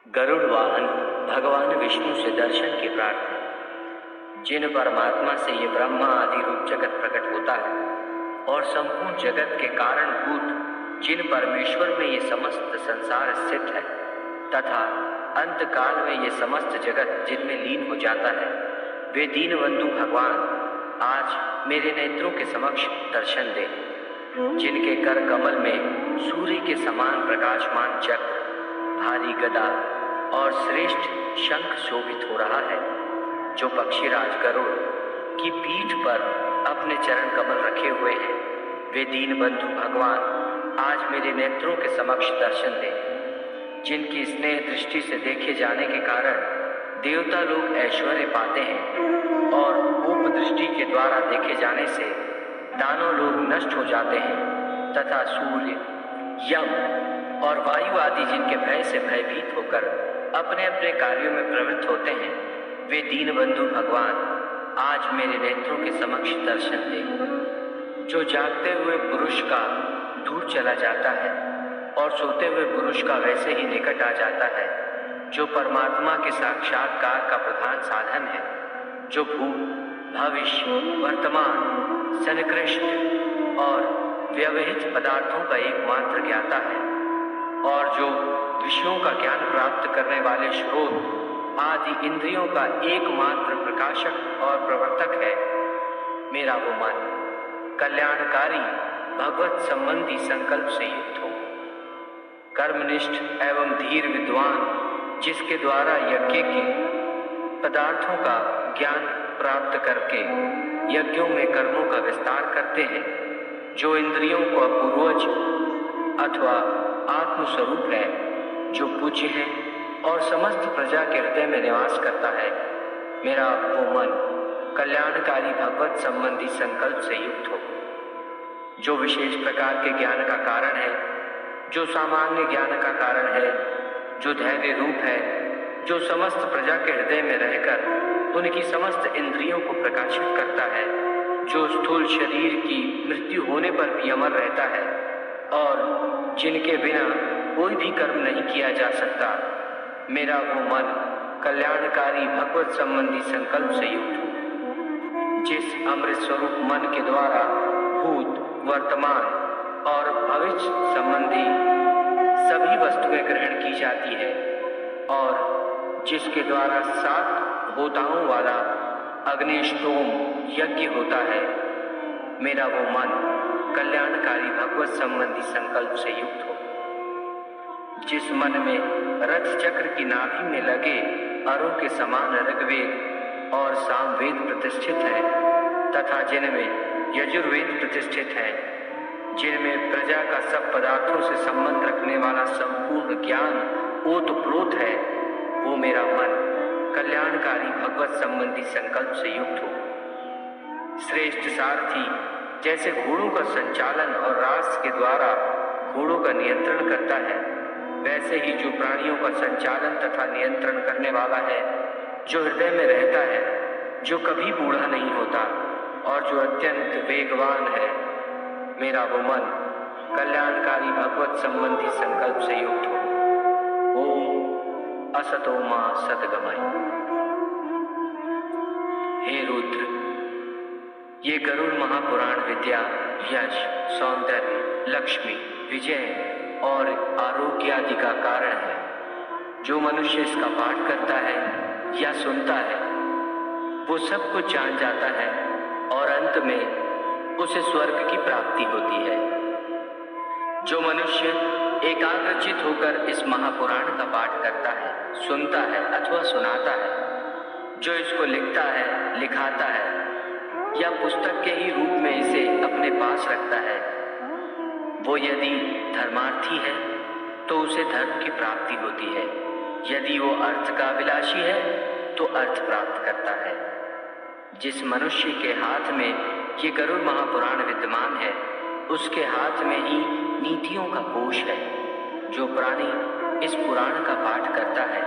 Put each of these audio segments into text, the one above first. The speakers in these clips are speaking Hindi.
गरुड़ वाहन भगवान विष्णु से दर्शन की प्रार्थना। जिन परमात्मा से ये ब्रह्मा आदि रूप जगत प्रकट होता है और संपूर्ण जगत के कारणभूत जिन परमेश्वर में ये समस्त संसार स्थित है तथा अंत काल में ये समस्त जगत जिनमें लीन हो जाता है, वे दीनबंधु भगवान आज मेरे नेत्रों के समक्ष दर्शन दे। जिनके कर कमल में सूर्य के समान प्रकाशमान चक्र, भारी गदा और श्रेष्ठ शंख शोभित हो रहा है, जो पक्षीराज गरुड़ की पीठ पर अपने चरण कमल रखे हुए हैं, वे दीनबंधु भगवान आज मेरे नेत्रों के समक्ष दर्शन दें। जिनकी स्नेह दृष्टि से देखे जाने के कारण देवता लोग ऐश्वर्य पाते हैं और उप दृष्टि के द्वारा देखे जाने से दानव लोग नष्ट हो जाते हैं तथा सूर्य, यम और वायु आदि जिनके भय से भयभीत होकर अपने अपने कार्यों में प्रवृत्त होते हैं, वे दीनबंधु भगवान आज मेरे नेत्रों के समक्ष दर्शन दें। जो जागते हुए पुरुष का दूर चला जाता है और सोते हुए पुरुष का वैसे ही निकट आ जाता है, जो परमात्मा के साक्षात्कार का प्रधान साधन है, जो भूत, भविष्य, वर्तमान, सन्निकृष्ट और व्यवहित पदार्थों का एकमात्र ज्ञाता है और जो विषयों का ज्ञान प्राप्त करने वाले स्रोत आदि इंद्रियों का एकमात्र प्रकाशक और प्रवर्तक है, मेरा वो मन कल्याणकारी भगवत संबंधी संकल्प से युक्त हो। कर्मनिष्ठ एवं धीर विद्वान जिसके द्वारा यज्ञ के पदार्थों का ज्ञान प्राप्त करके यज्ञों में कर्मों का विस्तार करते हैं, जो इंद्रियों को पूर्वज अथवा आत्मस्वरूप है, जो पूज्य है और समस्त प्रजा के हृदय में निवास करता है, मेरा वो मन कल्याणकारी भगवत संबंधी संकल्प से युक्त हो। जो विशेष प्रकार के ज्ञान का कारण है, जो सामान्य ज्ञान का कारण है, जो धैर्य रूप है, जो समस्त प्रजा के हृदय में रहकर उनकी समस्त इंद्रियों को प्रकाशित करता है, जो स्थूल शरीर की मृत्यु होने पर भी अमर रहता है और जिनके बिना कोई भी कर्म नहीं किया जा सकता, मेरा वो मन कल्याणकारी भगवत संबंधी संकल्प से युक्त हो। जिस अमृत स्वरूप मन के द्वारा भूत, वर्तमान और भविष्य संबंधी सभी वस्तुएं ग्रहण की जाती है और जिसके द्वारा 7 होताओं वाला अग्निष्टोम यज्ञ होता है, मेरा वो मन कल्याणकारी भगवत संबंधी संकल्प से युक्त हो। जिस मन में रथ चक्र की नाभि में लगे अरों के समान ऋग्वेद और सामवेद प्रतिष्ठित है तथा जिनमें यजुर्वेद प्रतिष्ठित है, जिनमें प्रजा का सब पदार्थों से संबंध रखने वाला संपूर्ण ज्ञान ओतप्रोत है, वो मेरा मन कल्याणकारी भगवत संबंधी संकल्प से युक्त हो। श्रेष्ठ सारथी जैसे घोड़ों का संचालन और रास के द्वारा घोड़ों का नियंत्रण करता है, वैसे ही जो प्राणियों का संचालन तथा नियंत्रण करने वाला है, जो हृदय में रहता है, जो कभी बूढ़ा नहीं होता और जो अत्यंत वेगवान है, मेरा वो मन कल्याणकारी भगवत संबंधी संकल्प से युक्त हो। ओम असतो मा सद्गमय। हे रुद्र, ये गरुड़ महापुराण विद्या, यश, सौंदर्य, लक्ष्मी, विजय और आरोग्य आदि का कारण है। जो मनुष्य इसका पाठ करता है या सुनता है, वो सब कुछ जान जाता है और अंत में उसे स्वर्ग की प्राप्ति होती है। जो मनुष्य एकाग्रचित होकर इस महापुराण का पाठ करता है, सुनता है अथवा सुनाता है, जो इसको लिखता है, लिखाता है या पुस्तक के ही रूप में इसे अपने पास रखता है, वो यदि धर्मार्थी है तो उसे धर्म की प्राप्ति होती है। यदि वो अर्थ का अभिलाषी है तो अर्थ प्राप्त करता है। जिस मनुष्य के हाथ में ये गरुड़ महापुराण विद्यमान है, उसके हाथ में ही नीतियों का कोश है। जो प्राणी इस पुराण का पाठ करता है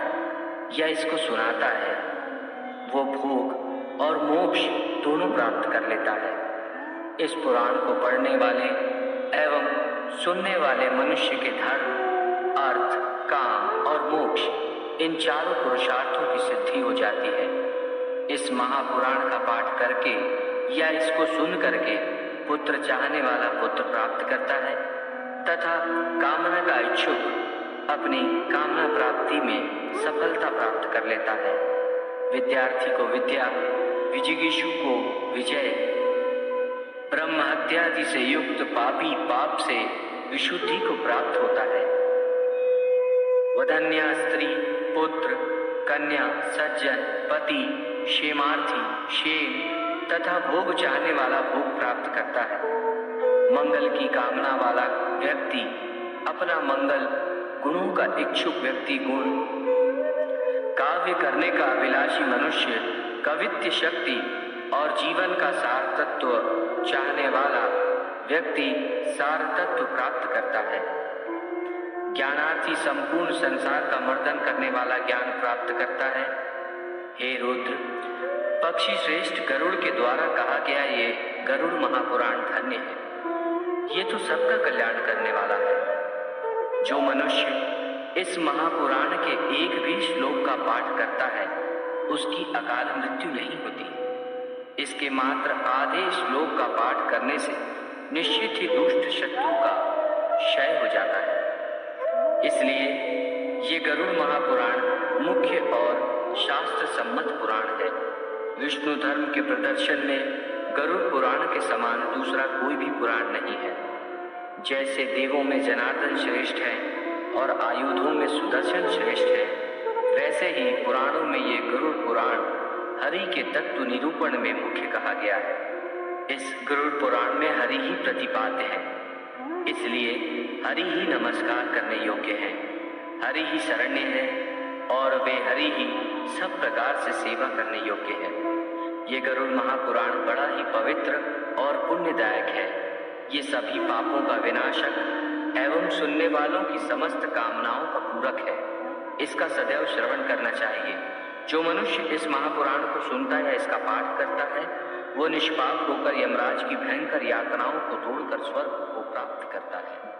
या इसको सुनाता है, वो भोग और मोक्ष दोनों प्राप्त कर लेता है। इस पुराण को पढ़ने वाले एवं सुनने वाले मनुष्य के धर्म, अर्थ, काम और मोक्ष इन चारों पुरुषार्थों की सिद्धि हो जाती है। इस महापुराण का पाठ करके या इसको सुन करके पुत्र चाहने वाला पुत्र प्राप्त करता है तथा कामना का इच्छुक अपनी कामना प्राप्ति में सफलता प्राप्त कर लेता है। विद्यार्थी को विद्या, विजिगीषु को विजय, ब्रह्म हत्यादि से युक्त पापी पाप से विशुद्धि को प्राप्त होता है। वधन्या स्त्री, पुत्र, कन्या, सज्जन, पति, क्षेमार्थी, क्षेम तथा भोग चाहने वाला भोग प्राप्त करता है। मंगल की कामना वाला व्यक्ति अपना मंगल, गुणों का इच्छुक व्यक्ति गुण, काव्य करने का अभिलाषी मनुष्य कवित्व शक्ति और जीवन का सार तत्व चाहने वाला व्यक्ति सार तत्व प्राप्त करता है। ज्ञानार्थी संपूर्ण संसार का मर्दन करने वाला ज्ञान प्राप्त करता है। हे रुद्र, पक्षी श्रेष्ठ गरुड़ के द्वारा कहा गया ये गरुड़ महापुराण धन्य है। ये तो सबका कल्याण करने वाला है। जो मनुष्य इस महापुराण के एक भी श्लोक का पाठ करता है उसकी अकाल मृत्यु नहीं होती। इसके मात्र आधे श्लोक का पाठ करने से निश्चित ही दुष्ट शत्रु का क्षय हो जाता है। इसलिए ये गरुड़ महापुराण मुख्य और शास्त्र सम्मत पुराण है। विष्णु धर्म के प्रदर्शन में गरुड़ पुराण के समान दूसरा कोई भी पुराण नहीं है। जैसे देवों में जनार्दन श्रेष्ठ है और आयुधों में सुदर्शन श्रेष्ठ है, वैसे ही पुराणों में ये गरुड़ पुराण हरि के तत्व निरूपण में मुख्य कहा गया है। इस गरुड़ पुराण में हरि ही प्रतिपाद्य है, इसलिए हरि ही नमस्कार करने योग्य है। हरि ही शरण्य है और वे हरि ही सब प्रकार से सेवा करने योग्य है। ये गरुड़ महापुराण बड़ा ही पवित्र और पुण्यदायक है। ये सभी पापों का विनाशक एवं सुनने वालों की समस्त कामनाओं का पूरक है। इसका सदैव श्रवण करना चाहिए। जो मनुष्य इस महापुराण को सुनता है या इसका पाठ करता है वो निष्पाप होकर यमराज की भयंकर यातनाओं को तोड़कर स्वर्ग को प्राप्त करता है।